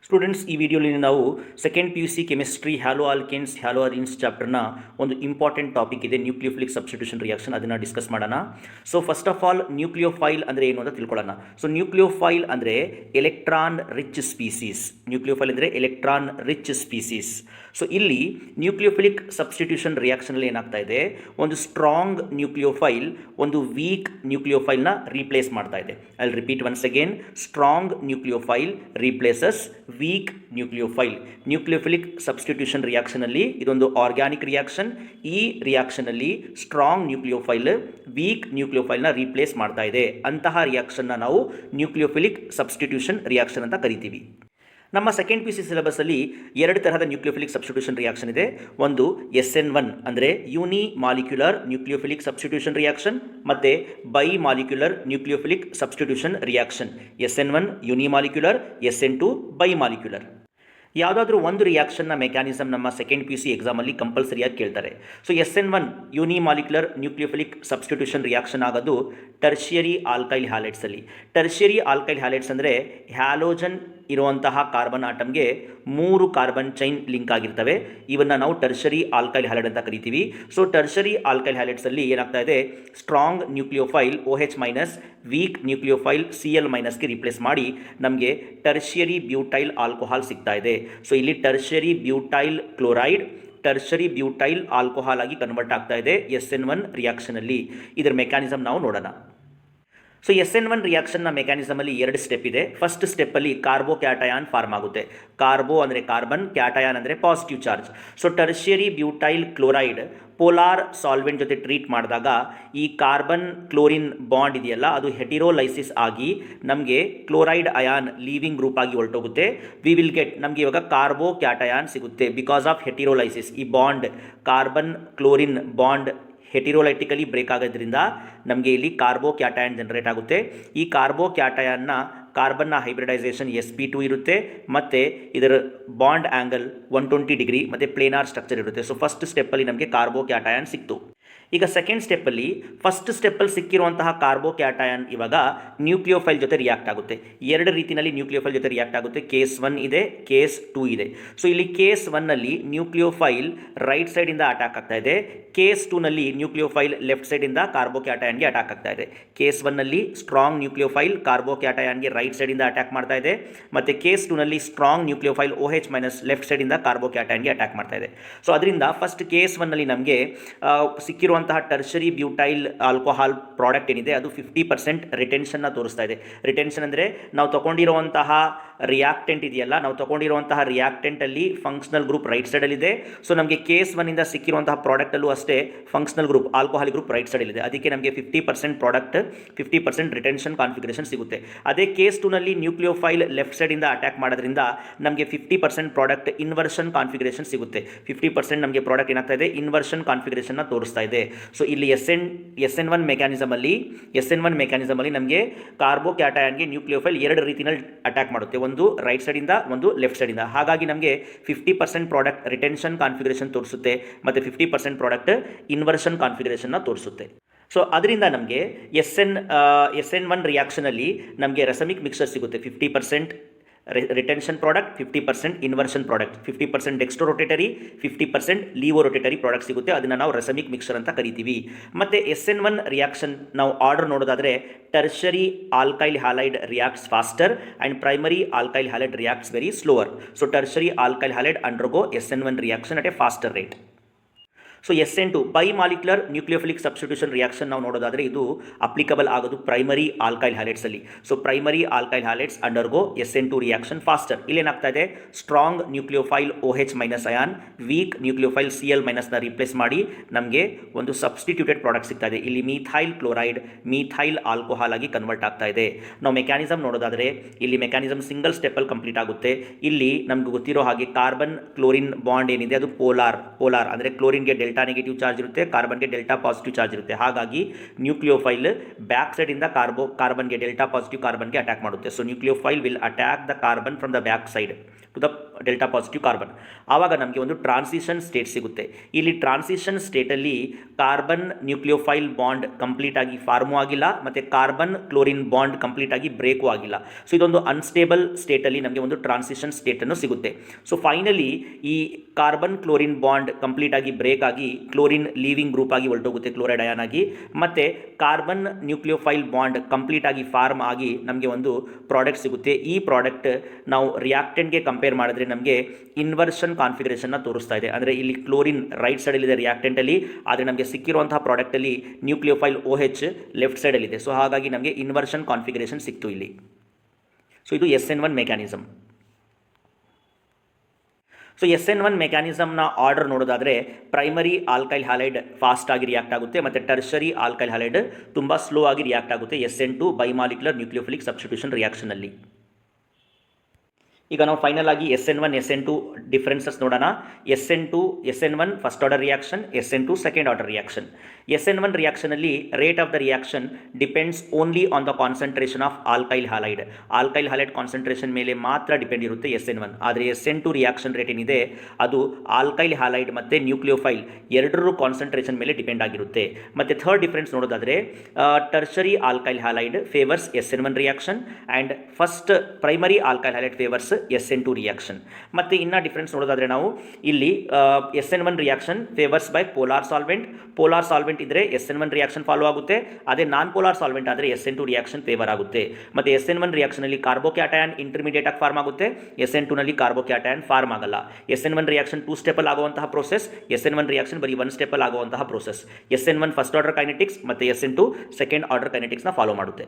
Students, ಈ ವಿಡಿಯೋಲಿ ನಾವು second P U C chemistry haloalkanes haloarenes ಚಾಪ್ಟರ್ನ ಒಂದು ಇಂಪಾರ್ಟೆಂಟ್ ಟಾಪಿಕ್ ಇದೆ, ನ್ಯೂಕ್ಲಿಯೋಫಿಲಿಕ್ ಸಬ್ಸ್ಟಿಟ್ಯೂಷನ್ ರಿಯಾಕ್ಷನ್. ಅದನ್ನು ಡಿಸ್ಕಸ್ ಮಾಡೋಣ. So first of all nucleophile ಅಂದರೆ ಏನು ಅಂತ ತಿಳ್ಕೊಳ್ಳೋಣ. ಸೊ ನ್ಯೂಕ್ಲಿಯೋಫೈಲ್ ಅಂದರೆ ಎಲೆಕ್ಟ್ರಾನ್ ರಿಚ್ ಸ್ಪೀಸೀಸ್. ನ್ಯೂಕ್ಲಿಯೋಫೈಲ್ ಅಂದರೆ ಎಲೆಕ್ಟ್ರಾನ್ ರಿಚ್ ಸ್ಪೀಸೀಸ್. ಸೊ ಇಲ್ಲಿ ನ್ಯೂಕ್ಲಿಯೋಫಿಲಿಕ್ ಸಬ್ಸ್ಟಿಟ್ಯೂಷನ್ ರಿಯಾಕ್ಷನಲ್ಲಿ ಏನಾಗ್ತಾ ಇದೆ, ಒಂದು ಸ್ಟ್ರಾಂಗ್ ನ್ಯೂಕ್ಲಿಯೋಫೈಲ್ ಒಂದು ವೀಕ್ ನ್ಯೂಕ್ಲಿಯೋಫೈಲ್ನ ರೀಪ್ಲೇಸ್ ಮಾಡ್ತಾ ಇದೆ. I will repeat once again. Strong nucleophile replaces weak nucleophile. Nucleophilic substitution ರಿಯಾಕ್ಷನಲ್ಲಿ ಇದೊಂದು ಆರ್ಗ್ಯಾನಿಕ್ ರಿಯಾಕ್ಷನ್. ಈ ರಿಯಾಕ್ಷನಲ್ಲಿ ಸ್ಟ್ರಾಂಗ್ ನ್ಯೂಕ್ಲಿಯೋಫೈಲ್ ವೀಕ್ ನ್ಯೂಕ್ಲಿಯೋಫೈಲ್ನ ರೀಪ್ಲೇಸ್ ಮಾಡ್ತಾ ಇದೆ. ಅಂತಹ ರಿಯಾಕ್ಷನ್ನ ನಾವು ನ್ಯೂಕ್ಲಿಯೋಫಿಲಿಕ್ ಸಬ್ಸ್ಟಿಟ್ಯೂಷನ್ ರಿಯಾಕ್ಷನ್ ಅಂತ ಕರಿತೀವಿ. ನಮ್ಮ ಸೆಕೆಂಡ್ ಪಿ ಸಿ ಸಿಲೆಬಸ್ಸಲ್ಲಿ ಎರಡು ತರಹದ ನ್ಯೂಕ್ಲಿಯೋಫಿಲಿಕ್ ಸಬ್ಸ್ಟಿಟ್ಯೂಷನ್ ರಿಯಾಕ್ಷನ್ ಇದೆ. ಒಂದು SN1 ಅಂದರೆ unimolecular nucleophilic substitution reaction, ಮತ್ತು bimolecular nucleophilic substitution reaction. SN1 unimolecular, SN2 bimolecular. ಯಾವುದಾದ್ರೂ ಒಂದು ರಿಯಾಕ್ಷನ್ನ ಮೆಕ್ಯಾನಿಸಮ್ ನಮ್ಮ ಸೆಕೆಂಡ್ ಪಿ ಸಿ ಎಕ್ಸಾಮಲ್ಲಿ ಕಂಪಲ್ಸರಿಯಾಗಿ ಕೇಳ್ತಾರೆ. So SN1 unimolecular nucleophilic substitution reaction ಆಗೋದು ಟರ್ಷಿಯರಿ ಆಲ್ಕೈಲ್ ಹ್ಯಾಲೈಡ್ಸಲ್ಲಿ. ಟರ್ಷಿಯರಿ ಆಲ್ಕೈಲ್ ಹ್ಯಾಲೈಡ್ಸ್ ಅಂದರೆ ಹ್ಯಾಲೋಜನ್ ಇರುವಂತಹ ಕಾರ್ಬನ್ ಆಟಮ್ಗೆ 3 ಕಾರ್ಬನ್ ಚೈನ್ ಲಿಂಕ್ ಆಗಿರ್ತವೆ. ಇವನ್ನ ನಾವು ಟರ್ಷರಿ ಆಲ್ಕೈಲ್ ಹ್ಯಾಲೈಡ್ ಅಂತ ಕರಿತೀವಿ. ಸೊ ಟರ್ಷರಿ ಆಲ್ಕೈಲ್ ಹ್ಯಾಲೈಡ್ಸಲ್ಲಿ ಏನಾಗ್ತಾ ಇದೆ, strong nucleophile OH minus weak nucleophile Cl ಮೈನಸ್ಗೆ ರಿಪ್ಲೇಸ್ ಮಾಡಿ ನಮಗೆ ಟರ್ಷಿಯರಿ ಬ್ಯೂಟೈಲ್ ಆಲ್ಕೋಹಾಲ್ ಸಿಗ್ತಾ ಇದೆ. ಸೊ ಇಲ್ಲಿ tertiary butyl chloride tertiary butyl alcohol ಆಗಿ ಕನ್ವರ್ಟ್ ಆಗ್ತಾ ಇದೆ SN1 ರಿಯಾಕ್ಷನಲ್ಲಿ. ಇದರ ಮೆಕ್ಯಾನಿಸಮ್ ನಾವು ನೋಡೋಣ. ಸೊ SN1 ರಿಯಾಕ್ಷನ್ನ ಮೆಕ್ಯಾನಿಸಮಲ್ಲಿ 2 ಸ್ಟೆಪ್ ಇದೆ. ಫಸ್ಟ್ ಸ್ಟೆಪ್ಪಲ್ಲಿ ಕಾರ್ಬೋ ಕ್ಯಾಟಯಾನ್ ಫಾರ್ಮ್ ಆಗುತ್ತೆ. ಕಾರ್ಬೋ ಅಂದರೆ ಕಾರ್ಬನ್, ಕ್ಯಾಟಯಾನ್ ಅಂದರೆ positive charge. So tertiary butyl chloride polar solvent ಜೊತೆ ಟ್ರೀಟ್ ಮಾಡಿದಾಗ ಈ ಕಾರ್ಬನ್ ಕ್ಲೋರಿನ್ ಬಾಂಡ್ ಇದೆಯಲ್ಲ, ಅದು ಹೆಟಿರೋಲೈಸಿಸ್ ಆಗಿ ನಮಗೆ ಕ್ಲೋರೈಡ್ ಅಯಾನ್ ಲೀವಿಂಗ್ ಗ್ರೂಪ್ ಆಗಿ ಹೊರಟೋಗುತ್ತೆ. ವಿ ವಿಲ್ ಗೆಟ್, ನಮಗೆ ಇವಾಗ ಕಾರ್ಬೋ ಕ್ಯಾಟಯಾನ್ ಸಿಗುತ್ತೆ ಬಿಕಾಸ್ ಆಫ್ ಹೆಟಿರೋಲೈಸಿಸ್. ಈ bond carbon chlorine bond heterolytically break ಆಗೋದ್ರಿಂದ ನಮಗೆ ಇಲ್ಲಿ ಕಾರ್ಬೋ ಕ್ಯಾಟಯಾನ್ ಜನರೇಟ್ ಆಗುತ್ತೆ. ಈ ಕಾರ್ಬೋ ಕ್ಯಾಟಯಾನ್ನ ಕಾರ್ಬನ್ನ ಹೈಬ್ರಿಡೈಸೇಷನ್ sp2 ಇರುತ್ತೆ, ಮತ್ತು ಇದರ ಬಾಂಡ್ ಆ್ಯಂಗಲ್ 120 ಡಿಗ್ರಿ ಮತ್ತು ಪ್ಲೇನಾರ್ ಸ್ಟ್ರಕ್ಚರ್ ಇರುತ್ತೆ. ಸೊ ಫಸ್ಟ್ ಸ್ಟೆಪ್ಪಲ್ಲಿ ನಮಗೆ ಕಾರ್ಬೋ ಕ್ಯಾಟಯಾನ್ ಸಿಕ್ತು. ಈಗ ಸೆಕೆಂಡ್ ಸ್ಟೆಪ್ಪಲ್ಲಿ ಫಸ್ಟ್ ಸ್ಟೆಪ್ಪಲ್ಲಿ ಸಿಕ್ಕಿರುವಂತಹ ಕಾರ್ಬೋ ಕ್ಯಾಟಯಾನ್ ಇವಾಗ ನ್ಯೂಕ್ಲಿಯೋಫೈಲ್ ಜೊತೆ ರಿಯಾಕ್ಟ್ ಆಗುತ್ತೆ. 2 ರೀತಿಯಲ್ಲಿ ನ್ಯೂಕ್ಲಿಯೋಫೈಲ್ ಜೊತೆ ರಿಯಾಕ್ಟ್ ಆಗುತ್ತೆ. ಕೇಸ್ 1 ಇದೆ, ಕೇಸ್ 2 ಇದೆ. ಸೊ ಇಲ್ಲಿ ಕೇಸ್ 1ನಲ್ಲಿ ನ್ಯೂಕ್ಲಿಯೋಫೈಲ್ ರೈಟ್ ಸೈಡಿಂದ ಅಟ್ಯಾಕ್ ಆಗ್ತಾ ಇದೆ. ಕೇಸ್ 2ನಲ್ಲಿ ನ್ಯೂಕ್ಲಿಯೋಫೈಲ್ ಲೆಫ್ಟ್ ಸೈಡಿಂದ ಕಾರ್ಬೋ ಕ್ಯಾಟಯಾನ್ಗೆ ಅಟ್ಯಾಕ್ ಆಗ್ತಾ ಇದೆ. ಕೇಸ್ 1ನಲ್ಲಿ ಸ್ಟ್ರಾಂಗ್ ನ್ಯೂಕ್ಲಿಯೋಫೈಲ್ ಕಾರ್ಬೋ ಕ್ಯಾಟಯಾನ್ಗೆ ರೈಟ್ ಸೈಡಿಂದ ಅಟ್ಯಾಕ್ ಮಾಡ್ತಾ ಇದೆ, ಮತ್ತು ಕೇಸ್ 2ನಲ್ಲಿ strong nucleophile OH minus left ಸೈಡಿಂದ ಕಾರ್ಬೋ ಕ್ಯಾಟಯಾನ್ಗೆ ಅಟ್ಯಾಕ್ ಮಾಡ್ತಾ ಇದೆ. ಸೊ ಅದರಿಂದ ಫಸ್ಟ್ ಕೇಸ್ 1ನಲ್ಲಿ ನಮಗೆ ಸಿಕ್ಕಿರುವಂತಹ ಟರ್ಷರಿ ಬ್ಯೂಟೈಲ್ ಆಲ್ಕೋಹಾಲ್ ಪ್ರಾಡಕ್ಟ್ ಏನಿದೆ ಅದು 50% ರಿಟೆನ್ಷನ್ನ ತೋರಿಸ್ತಾ ಇದೆ. ರಿಟೆನ್ಷನ್ ಅಂದರೆ ನಾವು ತಗೊಂಡಿರುವಂತಹ ರಿಯಾಕ್ಟೆಂಟ್ ಇದೆಯಲ್ಲ, ನಾವು ತಗೊಂಡಿರುವಂತಹ ರಿಯಾಕ್ಟೆಂಟಲ್ಲಿ ಫಂಕ್ಷನಲ್ ಗ್ರೂಪ್ ರೈಟ್ ಸೈಡಲ್ಲಿದೆ. ಸೊ ನಮಗೆ ಕೇಸ್ 1ಇಂದ ಸಿಕ್ಕಿರುವಂತಹ ಪ್ರಾಡಕ್ಟಲ್ಲೂ ಅಷ್ಟೇ functional group alcohol group right ಸೈಡಲ್ಲಿದೆ. ಅದಕ್ಕೆ ನಮಗೆ 50% ಪ್ರಾಡಕ್ಟ್ 50% ರಿಟೆನ್ಷನ್ ಕಾನ್ಫಿಗರೇಷನ್ ಸಿಗುತ್ತೆ. ಅದೇ ಕೇಸ್ 2ನಲ್ಲಿ ನ್ಯೂಕ್ಲಿಯೋಫೈಲ್ ಲೆಫ್ಟ್ ಸೈಡಿಂದ ಅಟ್ಯಾಕ್ ಮಾಡೋದ್ರಿಂದ ನಮಗೆ 50% ಪ್ರಾಡಕ್ಟ್ ಇನ್ವರ್ಷನ್ ಕಾನ್ಫಿಗರೇಷನ್ ಸಿಗುತ್ತೆ. 50% ನಮಗೆ ಪ್ರಾಡಕ್ಟ್ ಏನಾಗ್ತಾ ಇದೆ, ಇನ್ವರ್ಷನ್ ಕಾನ್ಫಿಗರೇಷನ್ನ ತೋರಿಸ್ತಾ ಇದೆ. ಸೊ ಇಲ್ಲಿ SN1 ಮೆಕ್ಯಾನಿಸಮಲ್ಲಿ ನಮಗೆ ಕಾರ್ಬೋ ಕ್ಯಾಟಯಾನ್ಗೆ ನ್ಯೂಕ್ಲಿಯೋಫೈಲ್ 2 ರೀತಿಯಲ್ಲಿ ಅಟ್ಯಾಕ್ ಮಾಡುತ್ತೆ, ಒಂದು ರೈಟ್ ಸೈಡಿಂದ, ಒಂದು ಲೆಫ್ಟ್ ಸೈಡಿಂದ. ಹಾಗಾಗಿ ನಮಗೆ 50% ಪ್ರಾಡಕ್ಟ್ ರಿಟೆನ್ಷನ್ ಕಾನ್ಫಿಗರೇಷನ್ ತೋರಿಸುತ್ತೆ, ಮತ್ತು 50% ಪ್ರಾಡಕ್ಟ್ ಇನ್ವರ್ಷನ್ ಕಾನ್ಫಿಗರೇಷನ್ನ ತೋರಿಸುತ್ತೆ. ಸೊ ಅದರಿಂದ ನಮಗೆ SN1 ರಿಯಾಕ್ಷನಲ್ಲಿ ನಮಗೆ ರಸಮಿಕ್ ಮಿಕ್ಸರ್ ಸಿಗುತ್ತೆ. 50% retention product, 50% inversion product, 50% dextrorotatory, 50% laevorotatory product ಸಿಗುತ್ತೆ. ಅದನ್ನು ನಾವು ರಸಮಿಕ್ ಮಿಕ್ಸರ್ ಅಂತ ಕರಿತೀವಿ. ಮತ್ತು SN1 ರಿಯಾಕ್ಷನ್ ನಾವು ಆರ್ಡರ್ ನೋಡೋದಾದರೆ tertiary alkyl halide reacts faster and primary alkyl halide reacts very slower. So tertiary alkyl halide undergo SN1 reaction at a faster rate. So SN2 bimolecular nucleophilic substitution reaction ನಾವು ನೋಡೋದಾದರೆ ಇದು applicable ಆಗೋದು primary alkyl ಹ್ಯಾಲೈಡ್ಸಲ್ಲಿ. So primary alkyl halides undergo SN2 reaction faster. ಇಲ್ಲೇನಾಗ್ತಾ ಇದೆ, strong nucleophile OH minus ion weak nucleophile Cl ಮೈನಸ್ನ replace ಮಾಡಿ ನಮಗೆ ಒಂದು ಸಬ್ಸ್ಟಿಟ್ಯೂಟೆಡ್ ಪ್ರಾಡಕ್ಟ್ ಸಿಗ್ತಾ ಇದೆ. ಇಲ್ಲಿ ಮೀಥೈಲ್ ಕ್ಲೋರೈಡ್ ಮೀಥೈಲ್ ಆಲ್ಕೋಹಾಲ್ ಆಗಿ ಕನ್ವರ್ಟ್ ಆಗ್ತಾ ಇದೆ. ನಾವು ಮೆಕ್ಯಾನಿಸಮ್ ನೋಡೋದಾದರೆ ಇಲ್ಲಿ ಮೆಕ್ಯಾನಿಸಮ್ ಸಿಂಗಲ್ ಸ್ಟೆಪ್ಪಲ್ಲಿ ಕಂಪ್ಲೀಟ್ ಆಗುತ್ತೆ. ಇಲ್ಲಿ ನಮ್ಗೆ ಗೊತ್ತಿರೋ ಹಾಗೆ ಕಾರ್ಬನ್ ಕ್ಲೋರಿನ್ ಬಾಂಡ್ ಏನಿದೆ ಅದು ಪೋಲಾರ್ ಅಂದರೆ ಕ್ಲೋರಿನ್ಗೆ ಡೆಲ್ಟಾ ನೆಗೆಟಿವ್ ಚಾರ್ಜ್ ಇರುತ್ತೆ, ಕಾರ್ಬನ್ಗೆ ಡೆಲ್ಟಾ ಪಾಸಿಟಿವ್ ಚಾರ್ಜ್ ಇರುತ್ತೆ. ಹಾಗಾಗಿ ನ್ಯೂಕ್ಲಿಯೋಫೈಲ್ ಬ್ಯಾಕ್ ಸೈಡಿಂದ ಕಾರ್ಬನ್ಗೆ ಡೆಲ್ಟಾ ಪಾಸಿಟಿವ್ ಕಾರ್ಬನ್ಗೆ ಅಟ್ಯಾಕ್ ಮಾಡುತ್ತೆ. So nucleophile will attack the carbon from the back side to the delta positive carbon. ಆವಾಗ ನಮಗೆ ಒಂದು ಟ್ರಾನ್ಸಿಷನ್ ಸ್ಟೇಟ್ ಸಿಗುತ್ತೆ. ಇಲ್ಲಿ ಟ್ರಾನ್ಸಿಷನ್ ಸ್ಟೇಟಲ್ಲಿ ಕಾರ್ಬನ್ ನ್ಯೂಕ್ಲಿಯೋಫೈಲ್ ಬಾಂಡ್ ಕಂಪ್ಲೀಟ್ ಆಗಿ ಫಾರ್ಮು ಆಗಿಲ್ಲ ಮತ್ತು ಕಾರ್ಬನ್ ಕ್ಲೋರಿನ್ ಬಾಂಡ್ ಕಂಪ್ಲೀಟ್ ಆಗಿ ಬ್ರೇಕು ಆಗಿಲ್ಲ. ಸೊ ಇದೊಂದು ಅನ್ಸ್ಟೇಬಲ್ ಸ್ಟೇಟಲ್ಲಿ ನಮಗೆ ಒಂದು ಟ್ರಾನ್ಸಿಷನ್ ಸ್ಟೇಟನ್ನು ಸಿಗುತ್ತೆ. ಸೊ ಫೈನಲಿ ಈ ಕಾರ್ಬನ್ ಕ್ಲೋರಿನ್ ಬಾಂಡ್ ಕಂಪ್ಲೀಟ್ ಆಗಿ ಬ್ರೇಕ್ ಆಗಿ ಕ್ಲೋರಿನ್ ಲೀವಿಂಗ್ ಗ್ರೂಪ್ ಆಗಿ ಹೊರಟೋಗುತ್ತೆ, ಕ್ಲೋರೈಡ್ ಅಯಾನ್ ಆಗಿ, ಮತ್ತು ಕಾರ್ಬನ್ ನ್ಯೂಕ್ಲಿಯೋಫೈಲ್ ಬಾಂಡ್ ಕಂಪ್ಲೀಟ್ ಆಗಿ ಫಾರ್ಮ್ ಆಗಿ ನಮಗೆ ಒಂದು ಪ್ರಾಡಕ್ಟ್ ಸಿಗುತ್ತೆ. ಈ ಪ್ರಾಡಕ್ಟ್ ನಾವು ರಿಯಾಕ್ಟೆಂಟ್ಗೆ ಕಂಪೇರ್ ಮಾಡಿದ್ರೆ ನಮಗೆ ಇನ್ವರ್ಷನ್ ಕಾನ್ಫಿಗರೇಷನ್ನ ತೋರಿಸ್ತಾ ಇದೆ. ಅಂದರೆ ಇಲ್ಲಿ ಕ್ಲೋರಿನ್ ರೈಟ್ ಸೈಡಲ್ಲಿದೆ ರಿಯಾಕ್ಟೆಂಟಲ್ಲಿ, ಆದರೆ ನಮಗೆ ಸಿಕ್ಕಿರುವಂತಹ ಪ್ರಾಡಕ್ಟಲ್ಲಿ ನ್ಯೂಕ್ಲಿಯೋಫೈಲ್ OH ಲೆಫ್ಟ್ ಸೈಡಲ್ಲಿದೆ. ಸೊ ಹಾಗಾಗಿ ನಮಗೆ ಇನ್ವರ್ಷನ್ ಕಾನ್ಫಿಗರೇಷನ್ ಸಿಕ್ತು ಇಲ್ಲಿ. ಸೊ ಇದು SN1 ಮೆಕ್ಯಾನಿಸಮ್. ಸೊ SN1 ಮೆಕ್ಯಾನಿಸಮ್ನ ಆರ್ಡರ್ ನೋಡೋದಾದರೆ ಪ್ರೈಮರಿ ಆಲ್ಕೈಲ್ ಹ್ಯಾಲೈಡ್ ಫಾಸ್ಟ್ ಆಗಿ ರಿಯಾಕ್ಟ್ ಆಗುತ್ತೆ ಮತ್ತು ಟರ್ಷರಿ ಆಲ್ಕೈಲ್ ಹ್ಯಾಲೈಡ್ ತುಂಬ ಸ್ಲೋ ಆಗಿ ರಿಯಾಕ್ಟ್ ಆಗುತ್ತೆ SN2 ಬೈಮಾಲಿಕ್ಯುಲರ್ ನ್ಯೂಕ್ಲಿಯೋಫಿಲಿಕ್ ಸಬ್ಸ್ಟಿಟ್ಯೂಷನ್ ರಿಯಾಕ್ಷನಲ್ಲಿ. ಈಗ ನಾವು ಫೈನಲ್ ಆಗಿ SN1 SN2 ಡಿಫರೆನ್ಸಸ್ ನೋಡೋಣ. SN1 first order reaction, SN2 second order reaction. SN1 ರಿಯಾಕ್ಷನಲ್ಲಿ rate of the reaction depends only on the concentration of alkyl halide. Alkyl halide concentration ಮೇಲೆ ಮಾತ್ರ depend ಇರುತ್ತೆ SN1. ಆದರೆ SN2 reaction rate ಏನಿದೆ ಅದು alkyl halide ಮತ್ತು nucleophile ಎರಡರೂ concentration ಮೇಲೆ depend ಆಗಿರುತ್ತೆ. ಮತ್ತು ಥರ್ಡ್ ಡಿಫರೆನ್ಸ್ ನೋಡೋದಾದರೆ tertiary alkyl halide favours SN1 reaction and first primary alkyl halide favours SN2 reaction. ಮತ್ತು ಇನ್ನು ಡಿಫರೆನ್ಸ್ ನೋಡೋದಾದರೆ ನಾವು ಇಲ್ಲಿ SN1 reaction favours by polar solvent. Polar solvent ಇದ್ದರೆ SN1 ರಿಯಾಕ್ಷನ್ ಫಾಲೋ ಆಗುತ್ತೆ. ಅದೇ ನಾನ್ ಪೋಲಾರ್ ಸಾಲ್ವೆಂಟ್ ಆದರೆ SN2 ರಿಯಾಕ್ಷನ್ ಫೇವರ್ ಆಗುತ್ತೆ. ಮತ್ತು SN1 ರಿಯಾಕ್ಷನಲ್ಲಿ ಕಾರ್ಬೋಕ್ಯಾಟಯಾನ್ ಇಂಟರ್ಮೀಡಿಯೇಟ್ ಆಗಿ ಫಾರ್ಮ್ ಆಗುತ್ತೆ, SN2ನಲ್ಲಿ ಕಾರ್ಬೋಕ್ಯಾಟಯಾನ್ ಫಾರ್ಮ್ ಆಗಲ್ಲ. SN1 ರಿಯಾಕ್ಷನ್ 2 ಸ್ಟೆಪಲ್ಲಿ ಆಗುವಂತಹ ಪ್ರೋಸೆಸ್, SN1 ರಿಯಾಕ್ಷನ್ ಬರೀ 1 ಸ್ಟೆಪಲ್ಲಿ ಆಗುವಂತಹ process. SN1 first order kinetics ಮತ್ತು SN2 ಸೆಕೆಂಡ್ ಆರ್ಡರ್ ಕೈನೆಟಿಕ್ಸ್ನ ಫಾಲೋ ಮಾಡುತ್ತೆ.